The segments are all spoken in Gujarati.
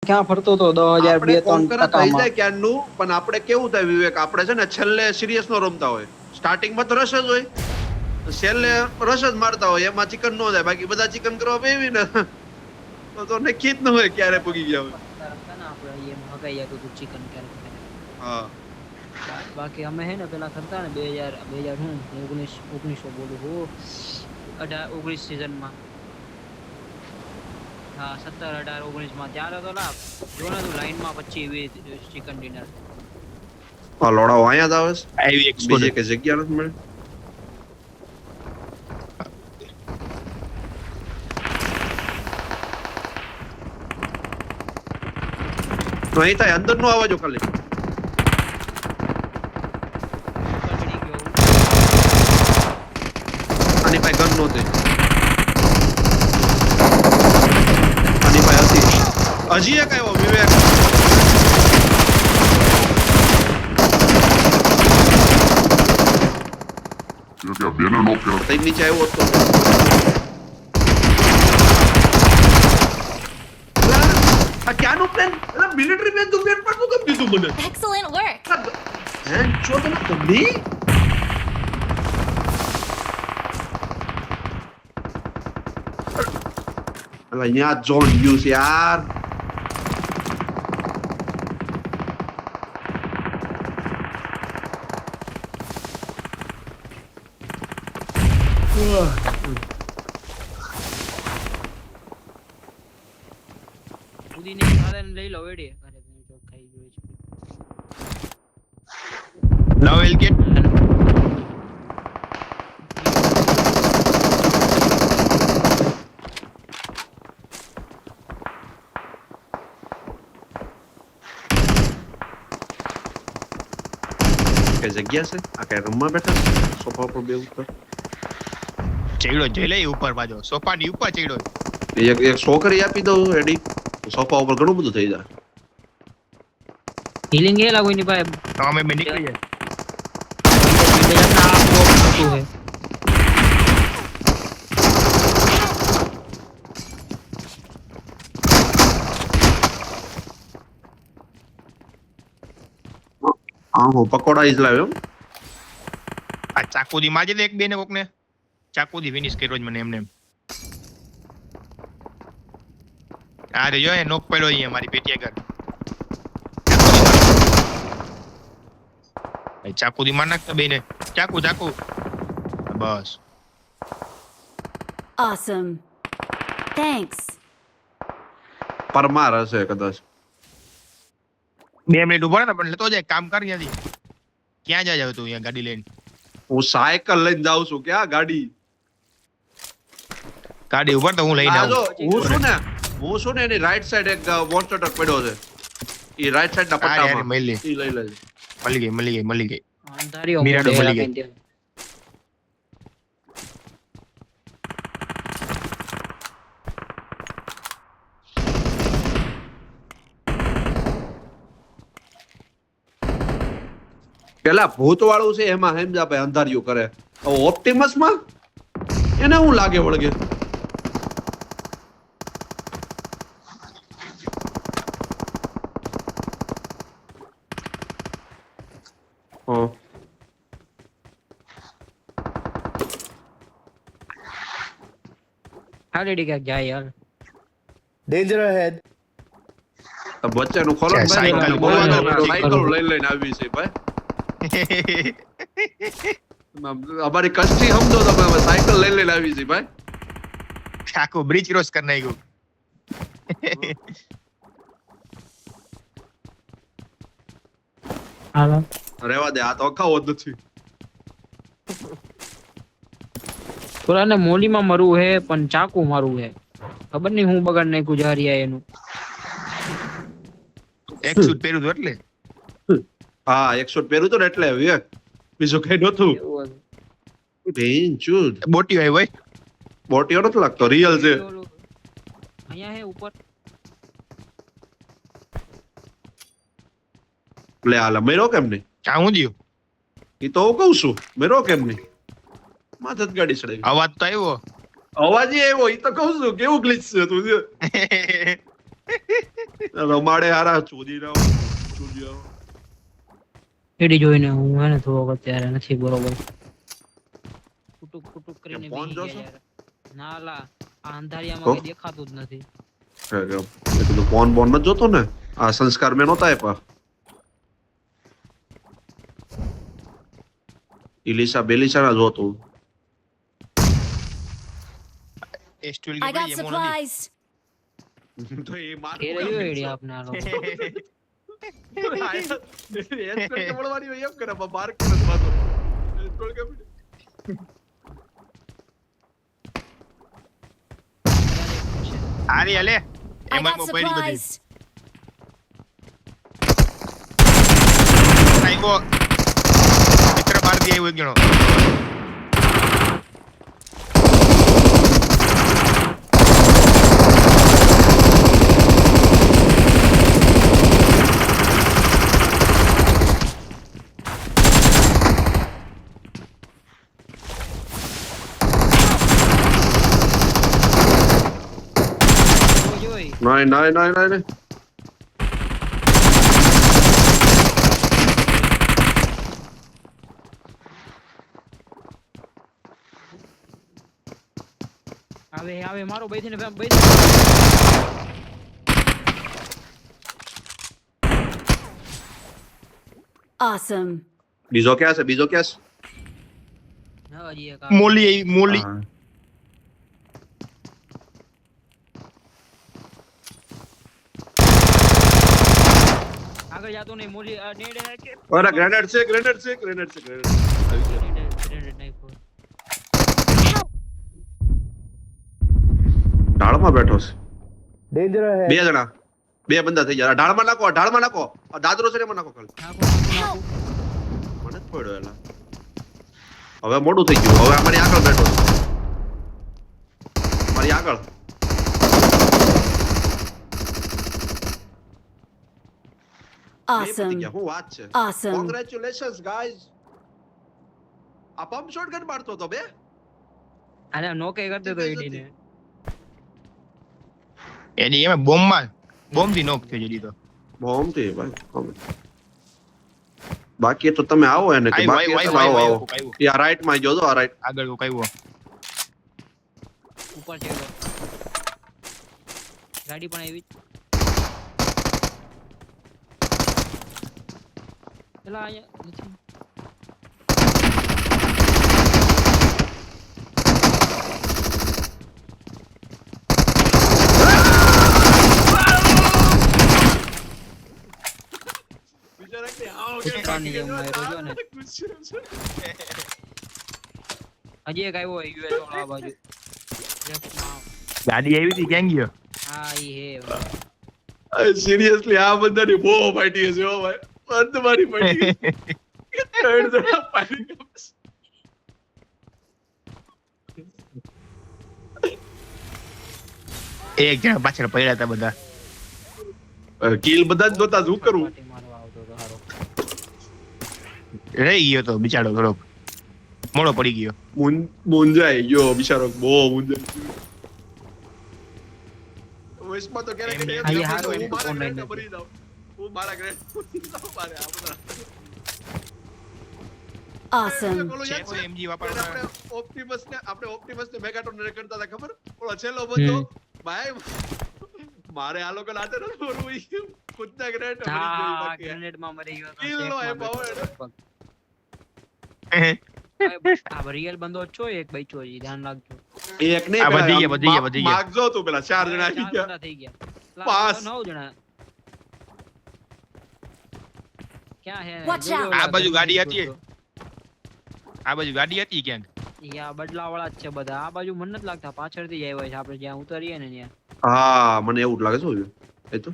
ક્યાં ફરતો તો 10,000 આપણે 2-3 કોન્કર થઈ ટકામાં જાય ક્યારનું, પણ આપણે કેવું થાય વિવેક, આપણે છે ને છેલ્લે સિરિયસ નો રમતા હોય, સ્ટાર્ટિંગમાં તો રસ જ હોય, છેલ્લે રસ જ મારતા હોય, એમાં ચિકન નો જાય, બાકી બધા ચિકન કરવા બેવી ને તો નક્કી જ ન હોય ક્યારે પૂગી ગયા હોય. રમતા ને આપણે એમ હગાઈ જતું હતું ચિકન ક્યારેક. હા બાકી અમે હે ને પેલા કરતા ને 2000 હું 1900 બોલું હું 19 સીઝનમાં. હા 17 18 19 માં ત્યારે તો લાભ જો ને તું લાઈન માં 25 ચિકન ડિનર. આ લોડાઓ અહીંયા જ આવે છે, આવી એક બીજે કે જગ્યા નથી મળે. તો અહીં થાય અંદર નો આવજો ખાલી. આની પાસે ગન નહોતી, આની પાસે હતી. હજી એક આવ્યો વિવેક. બેને નોક કર્યો. તઈ નીચે આવ્યો હતો. આ ક્યાંનું પ્લેન? એટલે મિલિટરી પ્લેન તું પ્લેન પર તું કેમ દીધું મને? Excellent work. હે છો તને ગમી? અલા અહીંયા જોન યુઝ યાર. ઉદીને ખાધા લઈ લો એડી. અરે હું તો ખાઈ ગયો છું. નવેલ કે કઈ જગ્યા છે? આ કઈ રૂમમાં બેઠા છે? સોફા ઉપર બે ઉપર ચેડો જઈ લે ઉપર બાજુ સોફા ની ઉપર ચેડો. એક છોકરી આપી દઉં રેડી, સોફા ઉપર ઘણું બધું થઈ જાય. હીલિંગ એ લાગો ની ભાઈ. તો અમે બે નીકળી જાય. હા હું પકોડા જ લાવ્યો. આ ચાકુદી માજે દે એક બે ને કોક ને ચાકુદી ફિનિશ કર્યો જ મને એમને. આ રે જો એ નોક પડ્યો અહીંયા મારી પેટી આગળ. એ ચાકુદી માર નાખતો બે ને. ચાકુ બસ. Awesome. Thanks. પરમાર હશે કદાચ. 2 મિનિટ ઉભો રહે પણ લેતો જાય કામ કર ત્યાંથી. ક્યાં જાય તું અહીંયા ગાડી લઈને? હું સાયકલ લઈને જાઉં છું, ક્યાં ગાડી? ગાડી ઉપર તો હું લઈને આ જો આવું. હું છું ને એની રાઈટ સાઈડ એક મોન્સ્ટર ટ્રક પડ્યો છે, એ રાઈટ સાઈડ ના હા યાર, પટ્ટામાં મળી ઈ લઈ લેજે. મળી ગઈ. અંધારીઓ મિરાડો મોઢે મળી ગઈ. રાખીને. પેલા ભૂત વાળું છે એમાં હેમજા ભાઈ અંધારિયું કરે. ઓપ્ટિમસ માં એને હું લાગે વળગે. હાલેડી ક્યાંક જાય યાર. Danger ahead. બચ્ચાનું ખોલો ને ભાઈ, સાયકલ બોલવા દો, બોલવા દો. સાયકલ લઈને આવી છે ભાઈ. અમારી કષ્ટી સમજો તમે, હવે સાયકલ લઈને આવી છે ભાઈ. આખો બ્રિજ ક્રોસ કરી નાખ્યો. હાલો રેવા દે, આ તો અખાવો જ નથી. થોડાને મોલીમાં મરવું હે પણ ચાકુ મારવું હે. ખબર નહીં હું બગાડ નાખ્યું જારિયા એનું. એક સૂટ પહેર્યું હતું એટલે. હા 100 પહેર્યું તો ને એટલે વિવેક, બીજું કઈ નતું. એવું હતું. ભેંચુદ. બોટી હોય ભાઈ. બોટીઓ નથી લાગતો, રિયલ છે. અહીંયા હે ઉપર. લે હાલ મેરો કેમ નહીં? આ હું દિયો ઈ તો હું કહું છું, મેરો કેમ નહીં? માથે જ ગાડી ચડાવી. અવાજ તો આવ્યો. અવાજ ય આવ્યો, ઈ તો કહું છું કેવું ગ્લિચ છે તું. રમાડે હારા ચોદી ના ચોદિયા એડી જોઈને હું હે ને થોડોક અત્યારે નથી બરોબર. કુટુક કરીને કેમ, ફોન બેસી જોશો? ગયા યાર. ના લા આ અંધારિયામાં તો? કઈ દેખાતું જ નથી. કીધું ફોન બોન નથી જોતો ને આ સંસ્કાર મેં નહોતા આપ્યા ઇલિશા બેલિશા ના જોતું એસ્ટુલ I got supplies. તો એ માર એ રહ્યો એડી આપને આ લોકો. મળવાની હોય એમ કરે બાર કરે પાછો હારી હાલે I એમાં got પડી બધી supplies. સાઈબો મિત્ર બાર દે આવ્યો એક જણો જોઈ નહીં આવે મારો બેસીને Awesome. બીજો ક્યાં છે હજી એક આવે. મોલી આવી મોલી હા. આગળ જાતો નહીં મોલી નેડ કે અરે ગ્રેનેડ છે આવી ગયો. ગ્રેનેડ નાખ્યો. ઢાળમાં બેઠો છે Danger ahead. બે જણા બે બંદા થઈ ગયા ઢાળમાં નાખો આ દાદરો છે ને એમાં નાખો ખાલી નાખો. મને જ પડ્યો એલા હવે મોડું થઈ ગયું હવે અમારી આગળ બેઠો છે મારી આગળ બે પતી Awesome. ગયા. શું વાત છે Awesome. કોંગ્રેચ્યુલેશન્સ ગાઈઝ આ પંપ શોટગન મારતો તો બે અરે નોકે કરતો તો એડીને. એની એમાં બોમ્બ થી નોક થઈ જડી તો બોમ્બ થી ભાઈ બાકી તો તમે આવો એને કે બાકી તો આવો યા રાઈટ માં જો આ રાઈટ આગળ કાયો ઉપર છે ગાડી પણ આવી. પેલા અહીંયા નથી. કૂતરાની જેમ માર્યો જો ને. હજી એક આવ્યો યુએસ વાળો આ બાજુ. લેફ્ટમાં. ગાડી આવી હતી ક્યાં ગયો હા ઈ હે. સિરિયસલી આ બંદાની બહુ ફાઈટી છે હો ભાઈ બંધ મારી ફાઈટી ત્રણ જણા ફાઈટિંગ એક જણા પાછળ પડ્યા હતા બધા કિલ બધા જ નહોતા શું કરવું પાટી મારવા આવતો તો હારો. રહી ગયો તો બિચારો થોડોક મોડો પડી ગયો મુંજાઈ ગયો બિચારો બહુ મુંજાઈ વોઇસમાં તો ક્યારે એમની ક્યારે આ હારો હું એને મારા online ગ્રેડ નથી. ભરી દઉં હું મારા ગ્રેડ ભરી દઉં મારે આ બધા Awesome. ઓલો છે યાદ કોઈ છે? એમજી વાપરવા આપણે ઓપ્ટિમસ ને મેગાટોન ને કરતા હતા ખબર ઓલો છેલ્લો બંદો ભાઈ મારે આ લોકો લાતે ન બોલવું ઈ ખુદના ગ્રેડ ભરી ગયો હા બાકી ગ્રેનેડ માં મરી ગયો તો. Kill નો safe માં આપ્યો બેઠો. આ રિયલ બંદો છો એક બચ્ચો જી ધ્યાન રાખજો. એક નહીં આ વધી ગયા, વધી ગયા, મા- વધી ગયા. માગજો તું પેલા 4 જણા આવી ચાર ગયા બંદા થઈ ગયા. પાંચ. 9 જણા. ક્યાં હે Watch જોજો out. ઓલા આ બાજુ ગાડી ગરમી હતી. આ બાજુ ગાડી હતી ક્યાંક ઈ આ બદલા વાળા જ છે બધા. આ બાજુ મને નથી લાગતા પાછળથી જ આવ્યા છે આપણે જ્યાં ઉતરીએ ને ત્યાં. હા મને એવું જ લાગે છે એ તો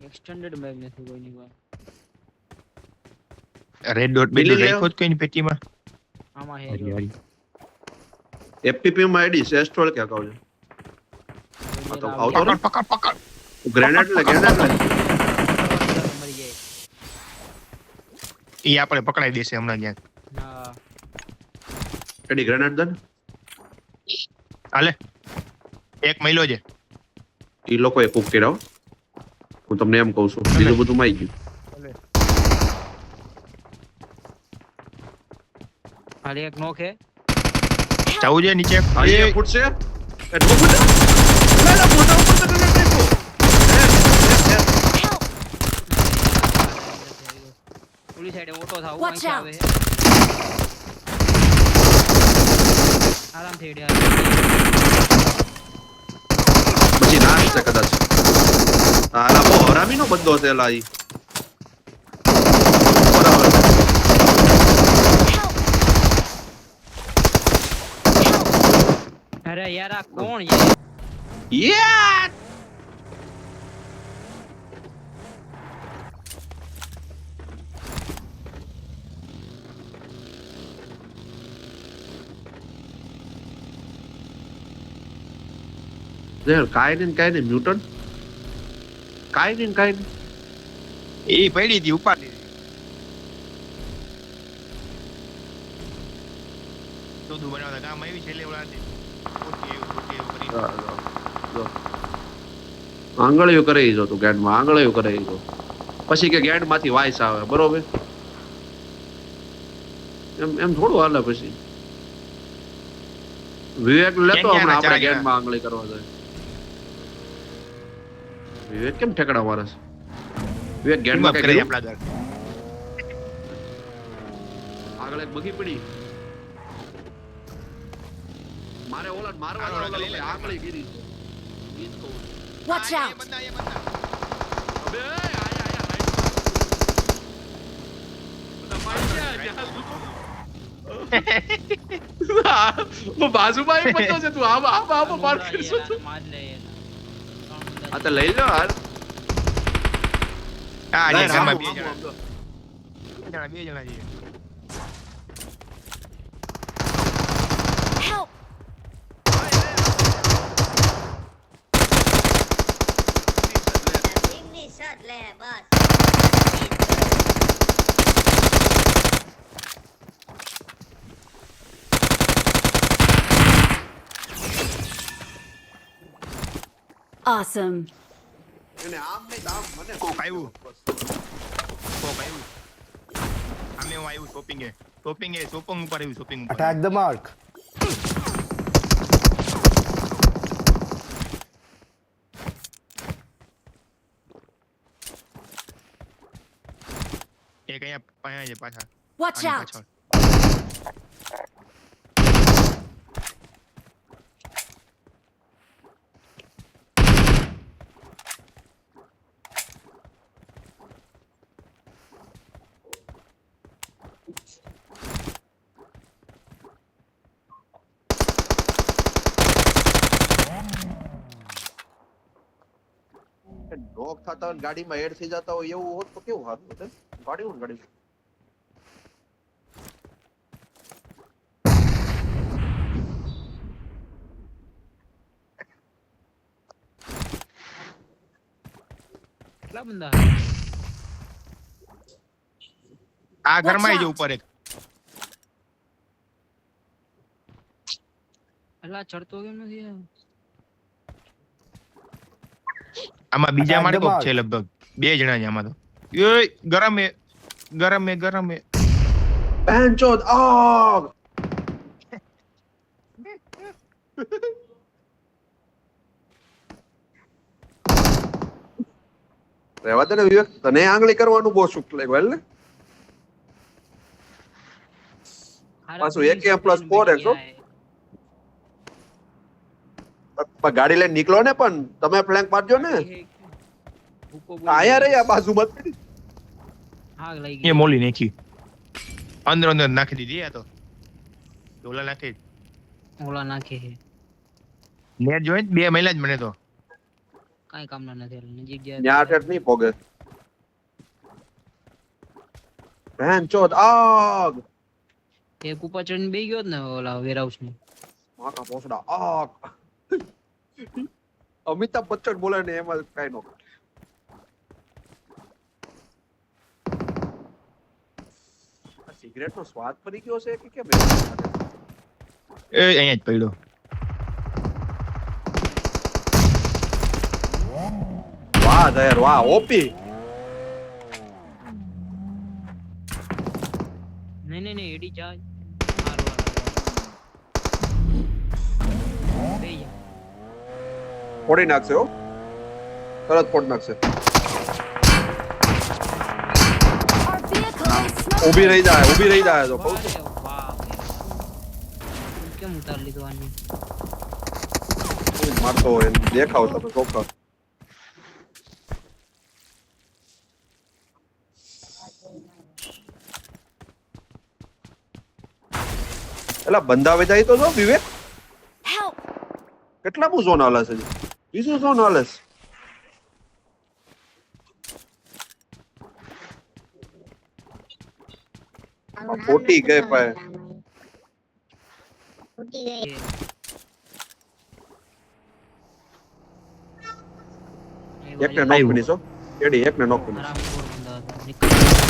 એક્સટેન્ડેડ મેગ નથી કોઈની પાસે. રેડ ડોટ મિલી બેલી લ્યો. રાખ્યો જ કોઈની પેટીમાં આમાં હે હરી, જો. હરી. એફપીપી માં આઈડી છે સ્ટોલ ક્યાં કહો છો આ તો આવતો રે પકડ પકડ ગ્રેનેડ લે મરી જાય. ઈ આપણે પકડાઈ દેશે હમણાં ક્યાંક હા એડી ગ્રેનેડ દે ને હાલે એક મહિલો છે એ લોકોએ કુક કર્યા હો. હું તમને એમ કહું છું બીજું બધું માઈ ગયું. ખાલી એક નોક હે. જવું છે નીચે હા એ ફૂટશે એ ઢોક ફૂટે ના ના ફોટો ઉપર તો કરી નાખો. ઓલી સાઈડે ઓટો થાવ Watch અહીંથી આવે out. આરામથી હેડ્યા. પછી નાશ છે કદાચ. આલા બહુ હરામીનો બંદો છે એલા ઈ. બરાબર. અરે યાર આ કોણ યાર? યા કાઈ નહીં મ્યુટન્ટ કાઈ નહીં એ પડી હતી ઉપાડી તો બનાવતા કામ આવી છેલ્લે ઓલા આંગળીઓ કરે જો તું ગેન્ડમાં આંગળીઓ કરે જો પછી કે ગેન્ડ માંથી વાઇસ આવે બરોબર એમ એમ થોડું હાલે પછી વિવેક લેતો હમણાં આપણે ગેન્ડમાં આંગળી કરવા જાય વિવેક કેમ ઠેકડા મારે છે વિવેક ગેન્ડમાં કઈ કર્યું આપણા ઘર આગળ એક બગી પડી મારે ઓલા મારવા ઓલા આંગળી ગીરી છે ઈ જ કહું Watch out. બંદા એ બંદા અબે આયા वो बाजूમાં એક બંદો છે તું આમ માર કરશો તું માર લે યાર. આ તો લઈ લો યાર આ જે નહીં, ઘરમાં આમ, બે આમ, જણા આમ, આમ. બે જણા છે Help. Awesome. એને આમ નહીં તો આમ મને કોક આવ્યું આમે હું આવ્યું શોપિંગ ઉપર આવ્યું શોપિંગ ઉપર Attack the mark. એક અહીંયા છે પાછા Watch આની out. પાછળ. નોક થતા હોય ગાડીમાં એડ થઈ જતા હોય એવું હોત તો કેવું સારું હોત ગાડી કેટલા બંદા? આ ઘરમાં Watch જ out. ઉપર એક અલા ચડતો કેમ નથી યાર? આમાં બીજા Attack મારે the કોક mark. છે લગભગ બે જણા છે આમાં તો એય ગરમ હે પેંચોદ આગ રહેવા દે ને વિવેક તને આંગળી કરવાનું બહુ સુખ લાગ્યું ને પાછું એક +4 એકસો ગાડી લઈને નીકળો ને પણ તમે ફ્લેંક મારજો ને આયા રે આ બાજુમાં જ પડી. આગ લાગી એ ગઈ. મોલી નાખી અંદર નાખી દીધી આ તો ડોલા નાખી ઓલા નાખે છે. નેટ જોઈ બે મહિલા જ મને તો કાંઈ કામના નથી હાલ. નજીક ન્યા જાય ઠેઠ નહીં પોગે પેંચોદ આગ એક ઉપર ચડીને બેસી ગયો જ ને ઓલા વેરહાઉસ ને. માકા પોસડા આગ અમિતાભ બચ્ચન બોલે ને એમાં કઈ નો સિગરેટ નો સ્વાદ ફરી ગયો છે કે કેમ એ અહીંયા જ પડ્યો વાહ જહેર વાહ ઓપી નહીં એડી જા મારો બે જા ફોડી નાખશે હો તરત ફોડ નાખશે Our vehicle is smoking. ઊભી રહી જાય તો કહું છું. અરે વાહ કેમ ઉતાર લીધો આની મારતો હોય એને દેખાવ તમે ચોખ્ખા એલા બંધા વેચાઈ તો જો વિવેક Help! કેટલા બુ ઝોન હાલે છે બીજું ઝોન હાલે છે ખોટી ગઈ ભાઈ એકને નોક ફિનિશ હો એડી એકને નોક ફિનિશ આરામ બંધા હતા નીકળ